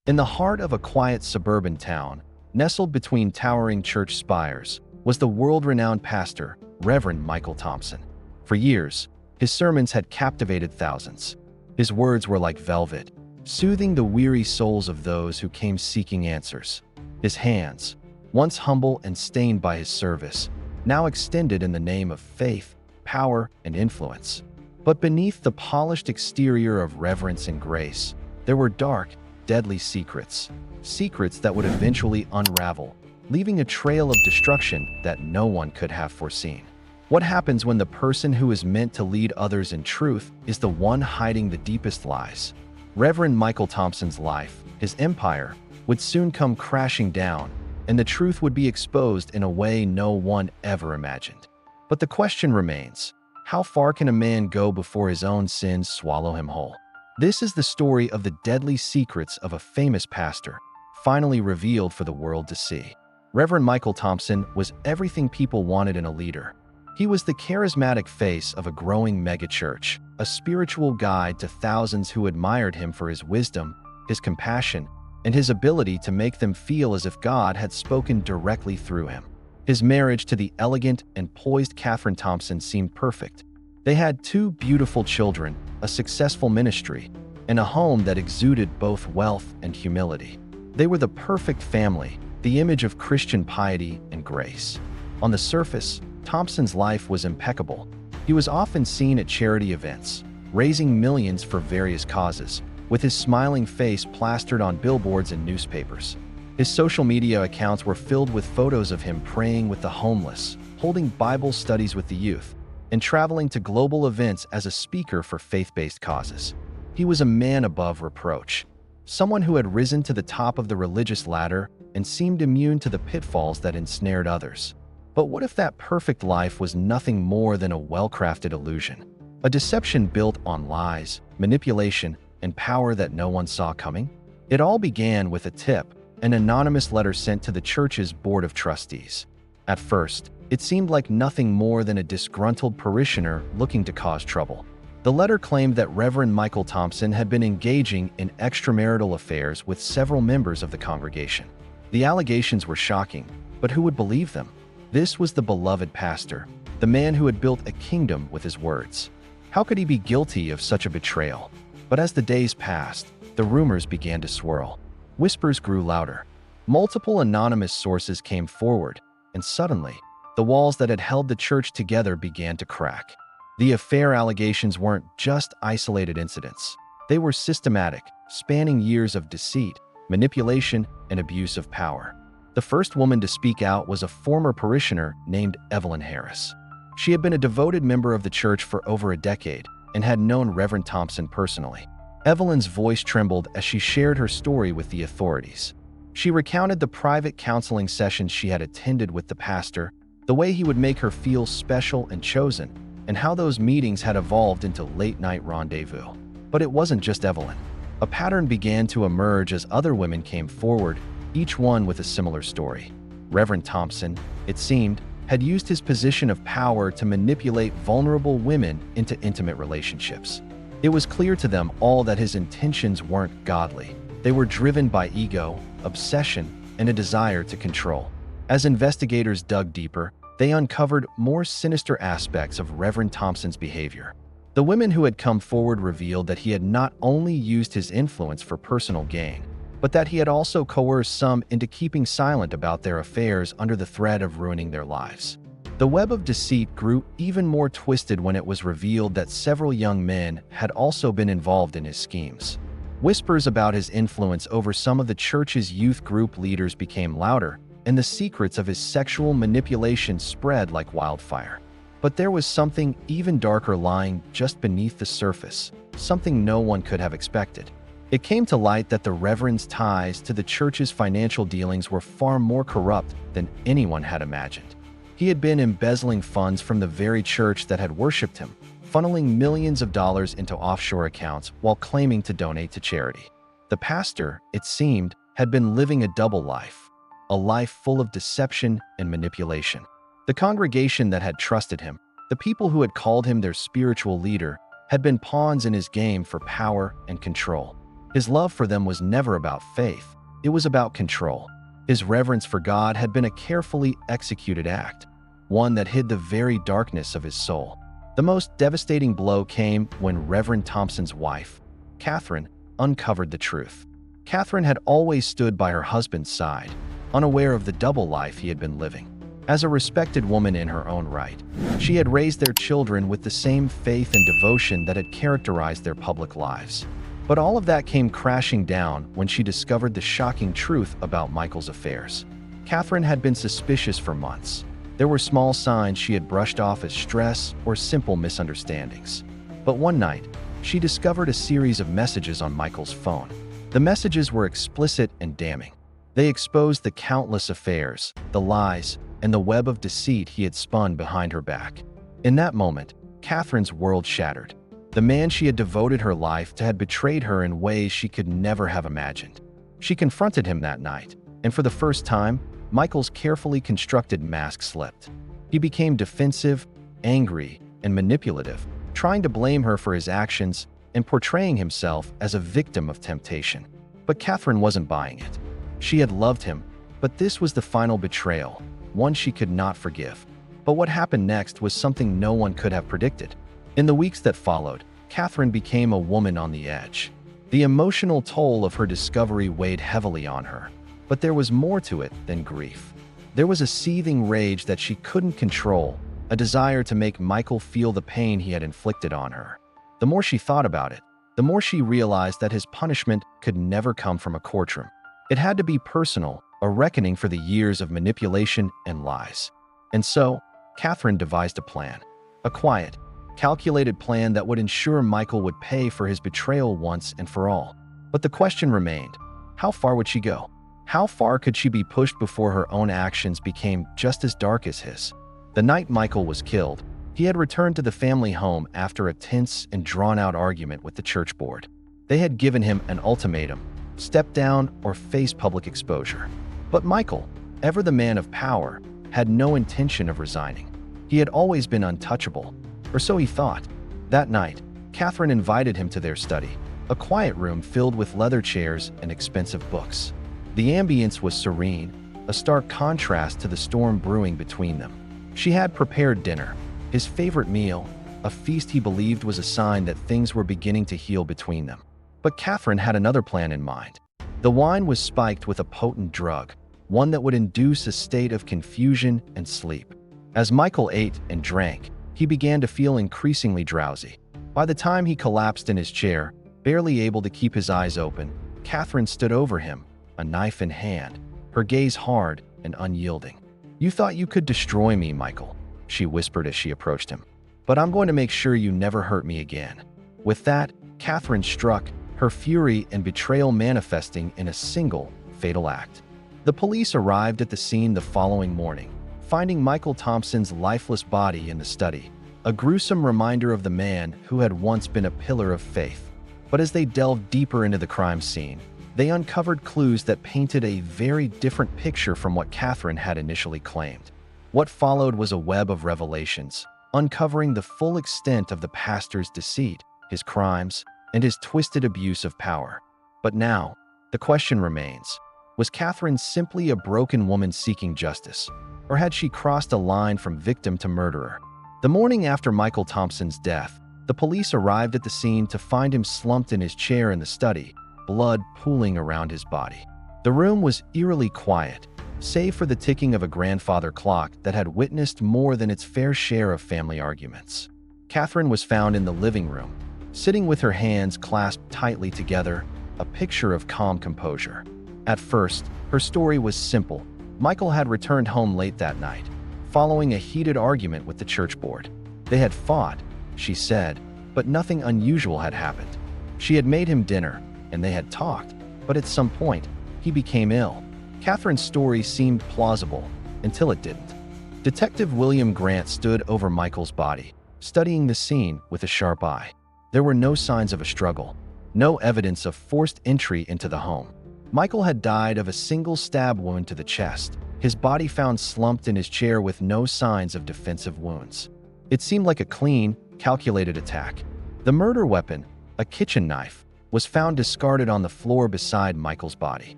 In the heart of a quiet suburban town, nestled between towering church spires, was the world-renowned pastor, Reverend Michael Thompson. For years, his sermons had captivated thousands. His words were like velvet, soothing the weary souls of those who came seeking answers. His hands, once humble and stained by his service, now extended in the name of faith, power, and influence. But beneath the polished exterior of reverence and grace, there were dark, deadly secrets. Secrets that would eventually unravel, leaving a trail of destruction that no one could have foreseen. What happens when the person who is meant to lead others in truth is the one hiding the deepest lies? Reverend Michael Thompson's life, his empire, would soon come crashing down, and the truth would be exposed in a way no one ever imagined. But the question remains, how far can a man go before his own sins swallow him whole? This is the story of the deadly secrets of a famous pastor, finally revealed for the world to see. Reverend Michael Thompson was everything people wanted in a leader. He was the charismatic face of a growing megachurch, a spiritual guide to thousands who admired him for his wisdom, his compassion, and his ability to make them feel as if God had spoken directly through him. His marriage to the elegant and poised Catherine Thompson seemed perfect. They had two beautiful children, a successful ministry, and a home that exuded both wealth and humility. They were the perfect family, the image of Christian piety and grace. On the surface, Thompson's life was impeccable. He was often seen at charity events, raising millions for various causes, with his smiling face plastered on billboards and newspapers. His social media accounts were filled with photos of him praying with the homeless, holding Bible studies with the youth, and traveling to global events as a speaker for faith-based causes. He was a man above reproach, someone who had risen to the top of the religious ladder and seemed immune to the pitfalls that ensnared others. But what if that perfect life was nothing more than a well-crafted illusion? A deception built on lies, manipulation, and power that no one saw coming? It all began with a tip, an anonymous letter sent to the church's board of trustees. At first, it seemed like nothing more than a disgruntled parishioner looking to cause trouble. The letter claimed that Reverend Michael Thompson had been engaging in extramarital affairs with several members of the congregation. The allegations were shocking, but who would believe them? This was the beloved pastor, the man who had built a kingdom with his words. How could he be guilty of such a betrayal? But as the days passed, the rumors began to swirl. Whispers grew louder. Multiple anonymous sources came forward, and suddenly, the walls that had held the church together began to crack. The affair allegations weren't just isolated incidents. They were systematic, spanning years of deceit, manipulation, and abuse of power. The first woman to speak out was a former parishioner named Evelyn Harris. She had been a devoted member of the church for over a decade and had known Reverend Thompson personally. Evelyn's voice trembled as she shared her story with the authorities. She recounted the private counseling sessions she had attended with the pastor, the way he would make her feel special and chosen, and how those meetings had evolved into late-night rendezvous. But it wasn't just Evelyn. A pattern began to emerge as other women came forward, each one with a similar story. Reverend Thompson, it seemed, had used his position of power to manipulate vulnerable women into intimate relationships. It was clear to them all that his intentions weren't godly. They were driven by ego, obsession, and a desire to control. As investigators dug deeper, they uncovered more sinister aspects of Reverend Thompson's behavior. The women who had come forward revealed that he had not only used his influence for personal gain, but that he had also coerced some into keeping silent about their affairs under the threat of ruining their lives. The web of deceit grew even more twisted when it was revealed that several young men had also been involved in his schemes. Whispers about his influence over some of the church's youth group leaders became louder, and the secrets of his sexual manipulation spread like wildfire. But there was something even darker lying just beneath the surface, something no one could have expected. It came to light that the Reverend's ties to the church's financial dealings were far more corrupt than anyone had imagined. He had been embezzling funds from the very church that had worshipped him, funneling millions of dollars into offshore accounts while claiming to donate to charity. The pastor, it seemed, had been living a double life, a life full of deception and manipulation. The congregation that had trusted him, the people who had called him their spiritual leader, had been pawns in his game for power and control. His love for them was never about faith, it was about control. His reverence for God had been a carefully executed act, one that hid the very darkness of his soul. The most devastating blow came when Reverend Thompson's wife, Catherine, uncovered the truth. Catherine had always stood by her husband's side, unaware of the double life he had been living. As a respected woman in her own right, she had raised their children with the same faith and devotion that had characterized their public lives. But all of that came crashing down when she discovered the shocking truth about Michael's affairs. Catherine had been suspicious for months. There were small signs she had brushed off as stress or simple misunderstandings. But one night, she discovered a series of messages on Michael's phone. The messages were explicit and damning. They exposed the countless affairs, the lies, and the web of deceit he had spun behind her back. In that moment, Catherine's world shattered. The man she had devoted her life to had betrayed her in ways she could never have imagined. She confronted him that night, and for the first time, Michael's carefully constructed mask slipped. He became defensive, angry, and manipulative, trying to blame her for his actions and portraying himself as a victim of temptation. But Catherine wasn't buying it. She had loved him, but this was the final betrayal, one she could not forgive. But what happened next was something no one could have predicted. In the weeks that followed, Catherine became a woman on the edge. The emotional toll of her discovery weighed heavily on her. But there was more to it than grief. There was a seething rage that she couldn't control, a desire to make Michael feel the pain he had inflicted on her. The more she thought about it, the more she realized that his punishment could never come from a courtroom. It had to be personal, a reckoning for the years of manipulation and lies. And so, Catherine devised a plan. A quiet, calculated plan that would ensure Michael would pay for his betrayal once and for all. But the question remained, how far would she go? How far could she be pushed before her own actions became just as dark as his? The night Michael was killed, he had returned to the family home after a tense and drawn-out argument with the church board. They had given him an ultimatum: step down or face public exposure. But Michael, ever the man of power, had no intention of resigning. He had always been untouchable, or so he thought. That night, Catherine invited him to their study, a quiet room filled with leather chairs and expensive books. The ambience was serene, a stark contrast to the storm brewing between them. She had prepared dinner, his favorite meal, a feast he believed was a sign that things were beginning to heal between them. But Catherine had another plan in mind. The wine was spiked with a potent drug, one that would induce a state of confusion and sleep. As Michael ate and drank, he began to feel increasingly drowsy. By the time he collapsed in his chair, barely able to keep his eyes open, Catherine stood over him, a knife in hand, her gaze hard and unyielding. "You thought you could destroy me, Michael," she whispered as she approached him. "But I'm going to make sure you never hurt me again." With that, Catherine struck, her fury and betrayal manifesting in a single, fatal act. The police arrived at the scene the following morning, finding Michael Thompson's lifeless body in the study, a gruesome reminder of the man who had once been a pillar of faith. But as they delved deeper into the crime scene, they uncovered clues that painted a very different picture from what Catherine had initially claimed. What followed was a web of revelations, uncovering the full extent of the pastor's deceit, his crimes, and his twisted abuse of power. But now, the question remains, was Catherine simply a broken woman seeking justice, or had she crossed a line from victim to murderer? The morning after Michael Thompson's death, the police arrived at the scene to find him slumped in his chair in the study, blood pooling around his body. The room was eerily quiet, save for the ticking of a grandfather clock that had witnessed more than its fair share of family arguments. Catherine was found in the living room, sitting with her hands clasped tightly together, a picture of calm composure. At first, her story was simple. Michael had returned home late that night, following a heated argument with the church board. They had fought, she said, but nothing unusual had happened. She had made him dinner, and they had talked, but at some point, he became ill. Catherine's story seemed plausible, until it didn't. Detective William Grant stood over Michael's body, studying the scene with a sharp eye. There were no signs of a struggle, no evidence of forced entry into the home. Michael had died of a single stab wound to the chest, his body found slumped in his chair with no signs of defensive wounds. It seemed like a clean, calculated attack. The murder weapon, a kitchen knife, was found discarded on the floor beside Michael's body.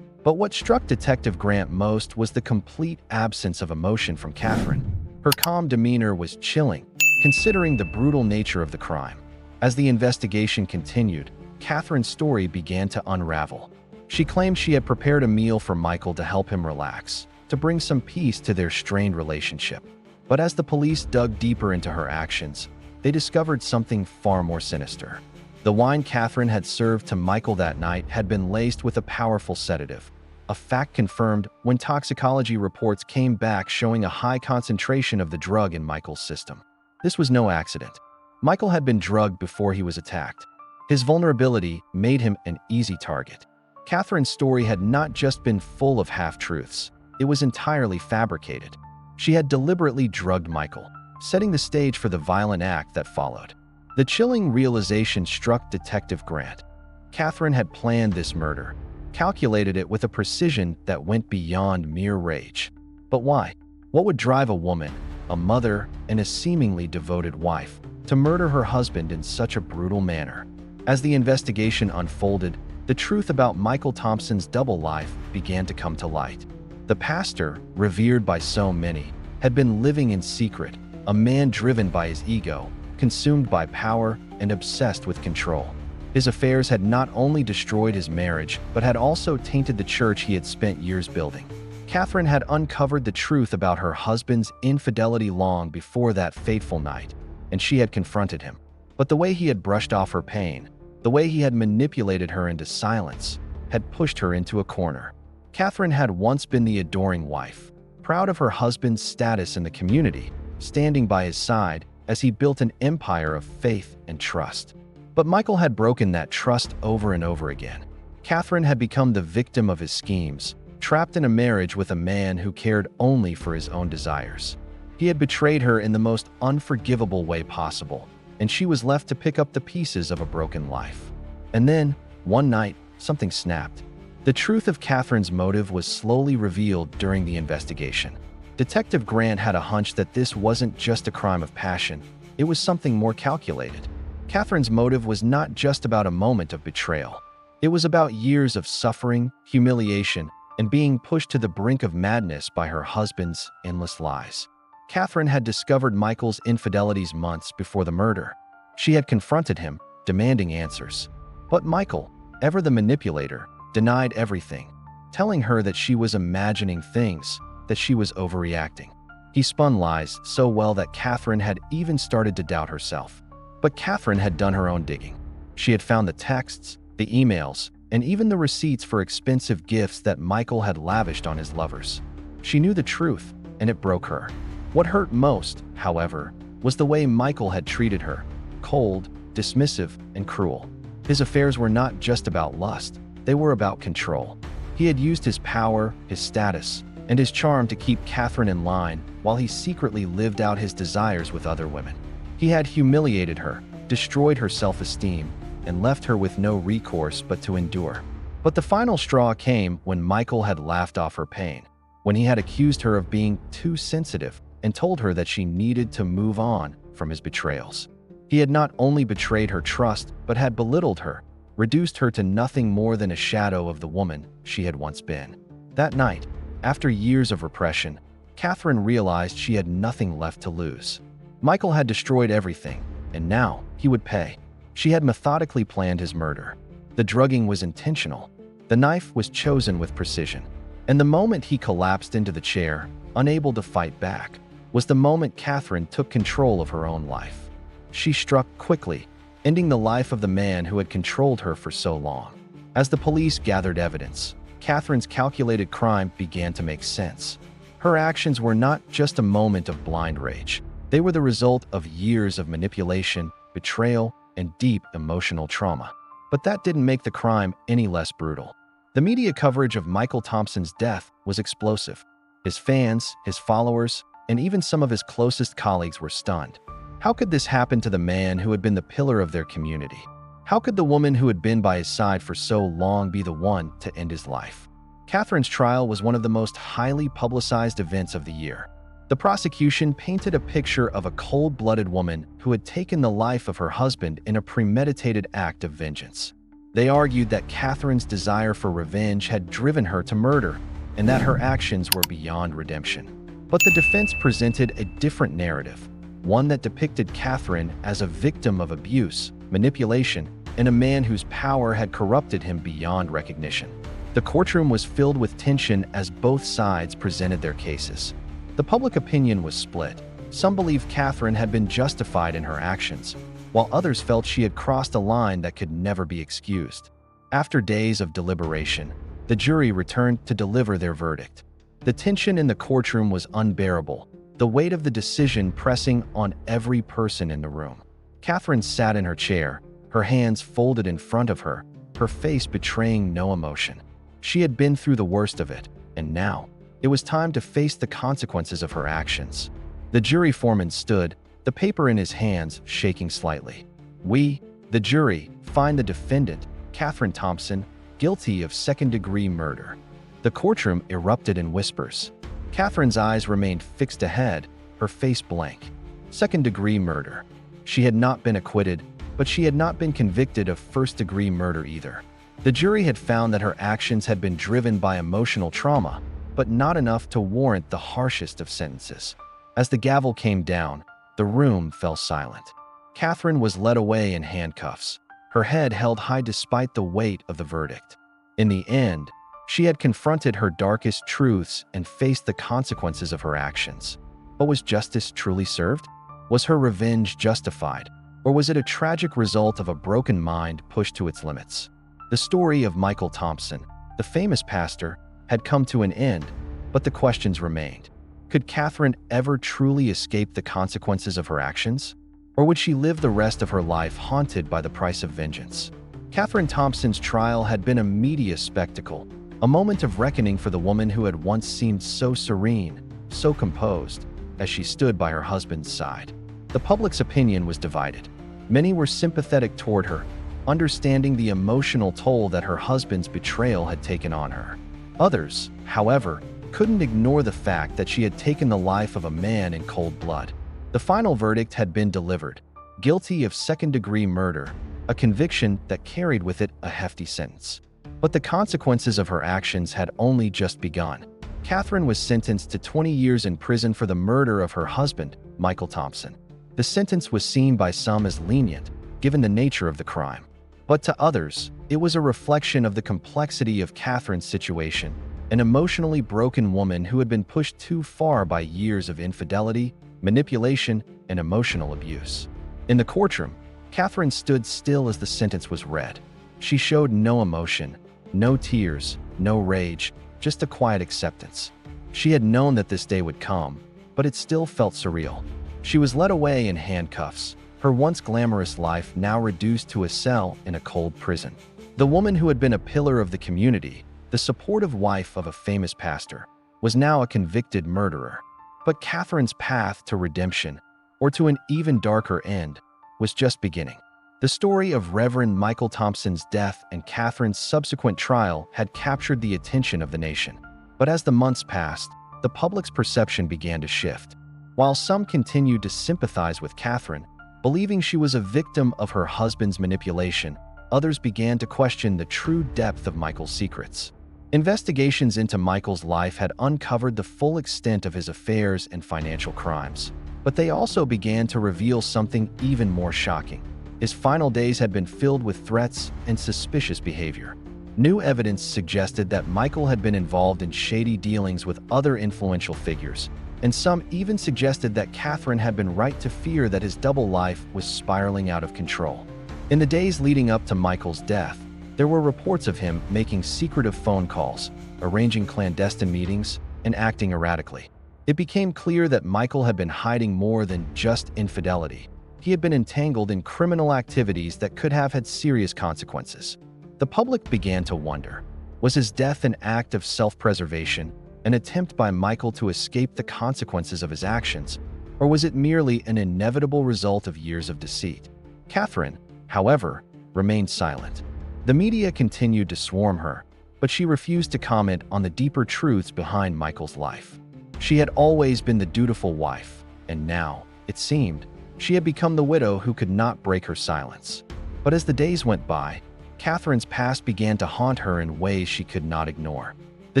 But what struck Detective Grant most was the complete absence of emotion from Catherine. Her calm demeanor was chilling, considering the brutal nature of the crime. As the investigation continued, Catherine's story began to unravel. She claimed she had prepared a meal for Michael to help him relax, to bring some peace to their strained relationship. But as the police dug deeper into her actions, they discovered something far more sinister. The wine Catherine had served to Michael that night had been laced with a powerful sedative, a fact confirmed when toxicology reports came back showing a high concentration of the drug in Michael's system. This was no accident. Michael had been drugged before he was attacked. His vulnerability made him an easy target. Catherine's story had not just been full of half-truths, it was entirely fabricated. She had deliberately drugged Michael, setting the stage for the violent act that followed. The chilling realization struck Detective Grant. Catherine had planned this murder, calculated it with a precision that went beyond mere rage. But why? What would drive a woman, a mother, and a seemingly devoted wife, to murder her husband in such a brutal manner? As the investigation unfolded, the truth about Michael Thompson's double life began to come to light. The pastor, revered by so many, had been living in secret, a man driven by his ego, consumed by power, and obsessed with control. His affairs had not only destroyed his marriage, but had also tainted the church he had spent years building. Catherine had uncovered the truth about her husband's infidelity long before that fateful night, and she had confronted him. But the way he had brushed off her pain, the way he had manipulated her into silence, had pushed her into a corner. Catherine had once been the adoring wife, proud of her husband's status in the community, standing by his side as he built an empire of faith and trust. But Michael had broken that trust over and over again. Catherine had become the victim of his schemes, trapped in a marriage with a man who cared only for his own desires. He had betrayed her in the most unforgivable way possible, and she was left to pick up the pieces of a broken life. And then, one night, something snapped. The truth of Catherine's motive was slowly revealed during the investigation. Detective Grant had a hunch that this wasn't just a crime of passion, it was something more calculated. Catherine's motive was not just about a moment of betrayal. It was about years of suffering, humiliation, and being pushed to the brink of madness by her husband's endless lies. Catherine had discovered Michael's infidelities months before the murder. She had confronted him, demanding answers. But Michael, ever the manipulator, denied everything, telling her that she was imagining things, that she was overreacting. He spun lies so well that Catherine had even started to doubt herself. But Catherine had done her own digging. She had found the texts, the emails, and even the receipts for expensive gifts that Michael had lavished on his lovers. She knew the truth, and it broke her. What hurt most, however, was the way Michael had treated her, cold, dismissive, and cruel. His affairs were not just about lust, they were about control. He had used his power, his status, and his charm to keep Catherine in line while he secretly lived out his desires with other women. He had humiliated her, destroyed her self-esteem, and left her with no recourse but to endure. But the final straw came when Michael had laughed off her pain, when he had accused her of being too sensitive and told her that she needed to move on from his betrayals. He had not only betrayed her trust, but had belittled her, reduced her to nothing more than a shadow of the woman she had once been. That night, after years of repression, Catherine realized she had nothing left to lose. Michael had destroyed everything, and now he would pay. She had methodically planned his murder. The drugging was intentional. The knife was chosen with precision. And the moment he collapsed into the chair, unable to fight back, was the moment Catherine took control of her own life. She struck quickly, ending the life of the man who had controlled her for so long. As the police gathered evidence, Catherine's calculated crime began to make sense. Her actions were not just a moment of blind rage. They were the result of years of manipulation, betrayal, and deep emotional trauma. But that didn't make the crime any less brutal. The media coverage of Michael Thompson's death was explosive. His fans, his followers, and even some of his closest colleagues were stunned. How could this happen to the man who had been the pillar of their community? How could the woman who had been by his side for so long be the one to end his life? Catherine's trial was one of the most highly publicized events of the year. The prosecution painted a picture of a cold-blooded woman who had taken the life of her husband in a premeditated act of vengeance. They argued that Catherine's desire for revenge had driven her to murder, and that her actions were beyond redemption. But the defense presented a different narrative, one that depicted Catherine as a victim of abuse, manipulation, and a man whose power had corrupted him beyond recognition. The courtroom was filled with tension as both sides presented their cases. The public opinion was split. Some believed Catherine had been justified in her actions, while others felt she had crossed a line that could never be excused. After days of deliberation, the jury returned to deliver their verdict. The tension in the courtroom was unbearable, the weight of the decision pressing on every person in the room. Catherine sat in her chair, her hands folded in front of her, her face betraying no emotion. She had been through the worst of it, and now it was time to face the consequences of her actions. The jury foreman stood, the paper in his hands shaking slightly. "We, the jury, find the defendant, Catherine Thompson, guilty of second-degree murder." The courtroom erupted in whispers. Catherine's eyes remained fixed ahead, her face blank. Second-degree murder. She had not been acquitted, but she had not been convicted of first-degree murder either. The jury had found that her actions had been driven by emotional trauma, but not enough to warrant the harshest of sentences. As the gavel came down, the room fell silent. Catherine was led away in handcuffs, her head held high despite the weight of the verdict. In the end, she had confronted her darkest truths and faced the consequences of her actions. But was justice truly served? Was her revenge justified? Or was it a tragic result of a broken mind pushed to its limits? The story of Michael Thompson, the famous pastor, had come to an end, but the questions remained. Could Catherine ever truly escape the consequences of her actions? Or would she live the rest of her life haunted by the price of vengeance? Catherine Thompson's trial had been a media spectacle, a moment of reckoning for the woman who had once seemed so serene, so composed, as she stood by her husband's side. The public's opinion was divided. Many were sympathetic toward her, understanding the emotional toll that her husband's betrayal had taken on her. Others, however, couldn't ignore the fact that she had taken the life of a man in cold blood. The final verdict had been delivered, guilty of second-degree murder, a conviction that carried with it a hefty sentence. But the consequences of her actions had only just begun. Catherine was sentenced to 20 years in prison for the murder of her husband, Michael Thompson. The sentence was seen by some as lenient, given the nature of the crime. But to others, it was a reflection of the complexity of Catherine's situation, an emotionally broken woman who had been pushed too far by years of infidelity, manipulation, and emotional abuse. In the courtroom, Catherine stood still as the sentence was read. She showed no emotion, no tears, no rage, just a quiet acceptance. She had known that this day would come, but it still felt surreal. She was led away in handcuffs, her once glamorous life now reduced to a cell in a cold prison. The woman who had been a pillar of the community, the supportive wife of a famous pastor, was now a convicted murderer. But Catherine's path to redemption, or to an even darker end, was just beginning. The story of Reverend Michael Thompson's death and Catherine's subsequent trial had captured the attention of the nation. But as the months passed, the public's perception began to shift. While some continued to sympathize with Catherine, believing she was a victim of her husband's manipulation, others began to question the true depth of Michael's secrets. Investigations into Michael's life had uncovered the full extent of his affairs and financial crimes, but they also began to reveal something even more shocking. His final days had been filled with threats and suspicious behavior. New evidence suggested that Michael had been involved in shady dealings with other influential figures, and some even suggested that Catherine had been right to fear that his double life was spiraling out of control. In the days leading up to Michael's death, there were reports of him making secretive phone calls, arranging clandestine meetings, and acting erratically. It became clear that Michael had been hiding more than just infidelity. He had been entangled in criminal activities that could have had serious consequences. The public began to wonder, was his death an act of self-preservation, an attempt by Michael to escape the consequences of his actions, or was it merely an inevitable result of years of deceit? Catherine, however, remained silent. The media continued to swarm her, but she refused to comment on the deeper truths behind Michael's life. She had always been the dutiful wife, and now, it seemed, she had become the widow who could not break her silence. But as the days went by, Catherine's past began to haunt her in ways she could not ignore. The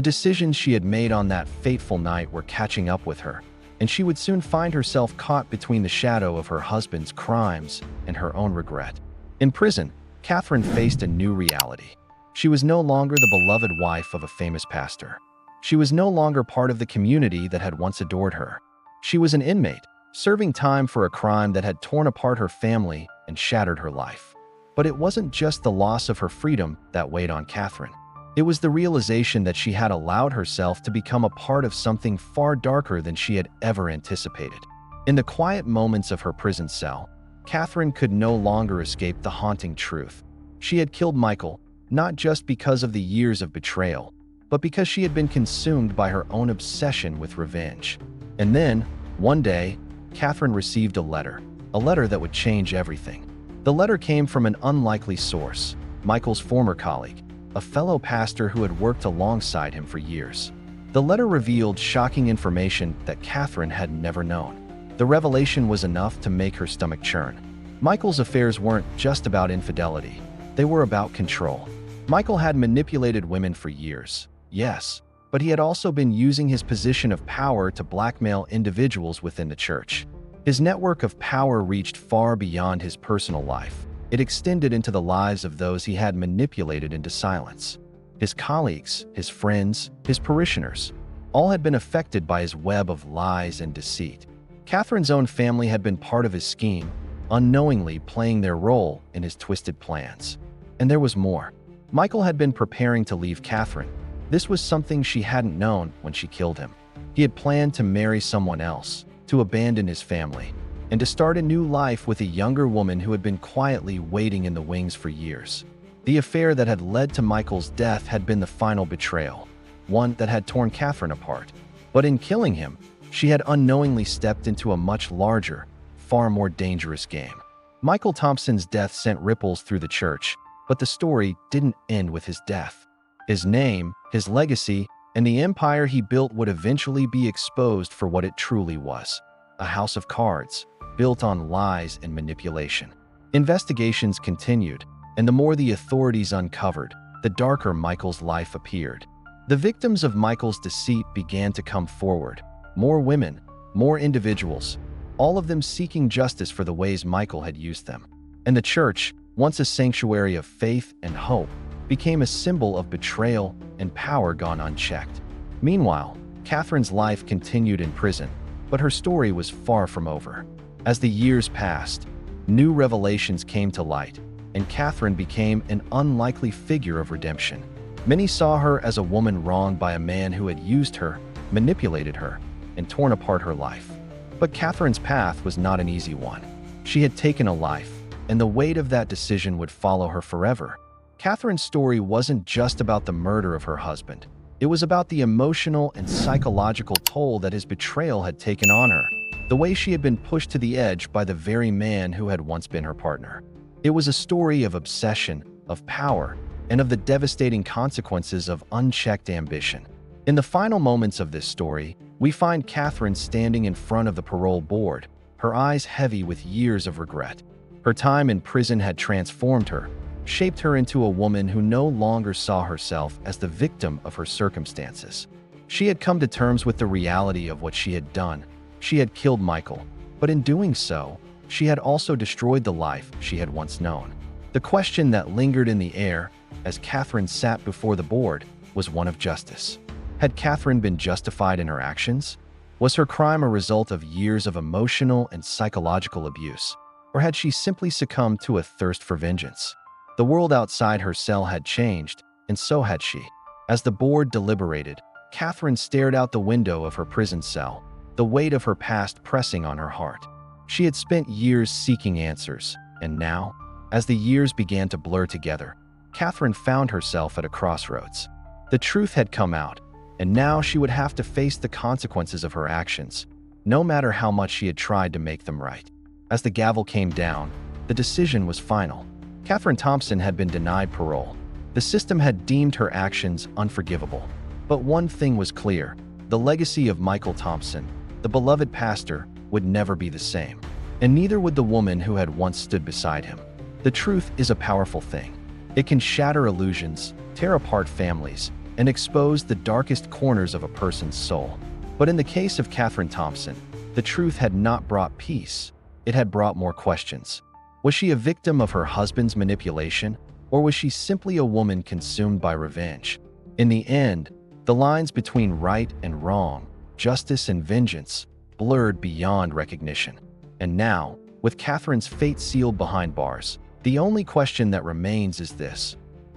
decisions she had made on that fateful night were catching up with her, and she would soon find herself caught between the shadow of her husband's crimes and her own regret. In prison, Catherine faced a new reality. She was no longer the beloved wife of a famous pastor. She was no longer part of the community that had once adored her. She was an inmate, serving time for a crime that had torn apart her family and shattered her life. But it wasn't just the loss of her freedom that weighed on Catherine. It was the realization that she had allowed herself to become a part of something far darker than she had ever anticipated. In the quiet moments of her prison cell, Catherine could no longer escape the haunting truth. She had killed Michael, not just because of the years of betrayal, but because she had been consumed by her own obsession with revenge. And then, one day, Catherine received a letter that would change everything. The letter came from an unlikely source, Michael's former colleague, a fellow pastor who had worked alongside him for years. The letter revealed shocking information that Catherine had never known. The revelation was enough to make her stomach churn. Michael's affairs weren't just about infidelity. They were about control. Michael had manipulated women for years, yes, but he had also been using his position of power to blackmail individuals within the church. His network of power reached far beyond his personal life. It extended into the lives of those he had manipulated into silence. His colleagues, his friends, his parishioners, all had been affected by his web of lies and deceit. Catherine's own family had been part of his scheme, unknowingly playing their role in his twisted plans. And there was more. Michael had been preparing to leave Catherine. This was something she hadn't known when she killed him. He had planned to marry someone else, to abandon his family, and to start a new life with a younger woman who had been quietly waiting in the wings for years. The affair that had led to Michael's death had been the final betrayal, one that had torn Catherine apart. But in killing him, she had unknowingly stepped into a much larger, far more dangerous game. Michael Thompson's death sent ripples through the church, but the story didn't end with his death. His name, his legacy, and the empire he built would eventually be exposed for what it truly was: a house of cards, built on lies and manipulation. Investigations continued, and the more the authorities uncovered, the darker Michael's life appeared. The victims of Michael's deceit began to come forward. More women, more individuals, all of them seeking justice for the ways Michael had used them. And the church, once a sanctuary of faith and hope, became a symbol of betrayal and power gone unchecked. Meanwhile, Catherine's life continued in prison, but her story was far from over. As the years passed, new revelations came to light, and Catherine became an unlikely figure of redemption. Many saw her as a woman wronged by a man who had used her, manipulated her, and torn apart her life. But Catherine's path was not an easy one. She had taken a life, and the weight of that decision would follow her forever. Catherine's story wasn't just about the murder of her husband. It was about the emotional and psychological toll that his betrayal had taken on her, the way she had been pushed to the edge by the very man who had once been her partner. It was a story of obsession, of power, and of the devastating consequences of unchecked ambition. In the final moments of this story, we find Catherine standing in front of the parole board, her eyes heavy with years of regret. Her time in prison had transformed her, shaped her into a woman who no longer saw herself as the victim of her circumstances. She had come to terms with the reality of what she had done. She had killed Michael, but in doing so, she had also destroyed the life she had once known. The question that lingered in the air as Catherine sat before the board was one of justice. Had Catherine been justified in her actions? Was her crime a result of years of emotional and psychological abuse? Or had she simply succumbed to a thirst for vengeance? The world outside her cell had changed, and so had she. As the board deliberated, Catherine stared out the window of her prison cell, the weight of her past pressing on her heart. She had spent years seeking answers, and now, as the years began to blur together, Catherine found herself at a crossroads. The truth had come out, and now she would have to face the consequences of her actions, no matter how much she had tried to make them right. As the gavel came down, the decision was final. Catherine Thompson had been denied parole. The system had deemed her actions unforgivable. But one thing was clear: the legacy of Michael Thompson, the beloved pastor, would never be the same. And neither would the woman who had once stood beside him. The truth is a powerful thing. It can shatter illusions, tear apart families, and expose the darkest corners of a person's soul. But in the case of Catherine Thompson, the truth had not brought peace. It had brought more questions. Was she a victim of her husband's manipulation, or was she simply a woman consumed by revenge? In the end, the lines between right and wrong, justice and vengeance, blurred beyond recognition. And now, with Catherine's fate sealed behind bars, the only question that remains is this: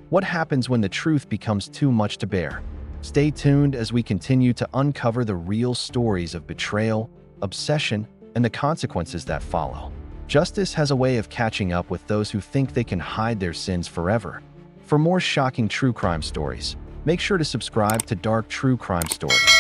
what happens when the truth becomes too much to bear? Stay tuned as we continue to uncover the real stories of betrayal, obsession, and the consequences that follow. Justice has a way of catching up with those who think they can hide their sins forever. For more shocking true crime stories, make sure to subscribe to Dark True Crime Stories.